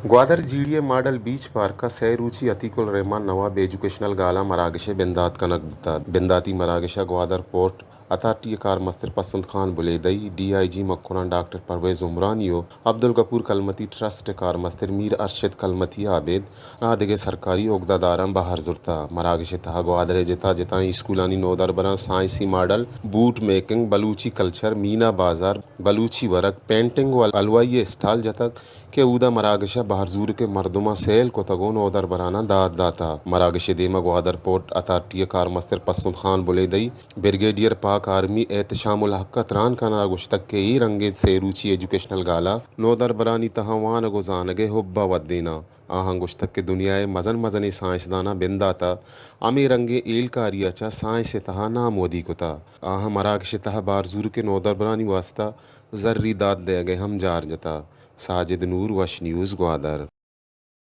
Gwadar GDA model beach park का सैरूची Atiqul Rahman Nawab educational gala मरागशे बिंदात कनक बिंदाती मरागशा ग्वादर पोर्ट अथॉरिटी कार मस्तर पसंद खान बुलेदई डीआईजी मक्कुरान डॉक्टर परवेज उमरानियो अब्दुल गफूर कलमती ट्रस्ट कार मस्तर मीर अरशद कलमती आबेद रादिगे सरकारी उगदादारम बहार जुरता मरागशे तहा ग्वादरे जिता जिता स्कूलानी नोदर बना साइंसी model boat making Balochi culture मीना बाजार बलूची वर्क पेंटिंग व अलवाई स्टाल जतक के उदा मरागशा बहरजूर के मरदुमा सेल को तगोन ओदर बराना दाद दाता मरागशे देमा ग्वादर पोर्ट अथॉरिटी कार मस्तर पसंद खान बुलेदई ब्रिगेडियर पाक आर्मी एहतशामुल हक तरान का नागुश्तक के ई रंगे सेरूची एजुकेशनल गाला नोदर बरानी तहवान गुजानगे हुब्बा वद्दीना आहंगुश्तक के दुनियाए मजन मजनी साइंसदाना बिंदाता अमी रंगे ईल कारियाचा साइंस तहा नामोदी कुता आह मरागश तहा बारजूर के नोदर बरानी वास्ता जर्री दाद दे गए हम जार जता साजिद नूर वश न्यूज़ ग्वादर।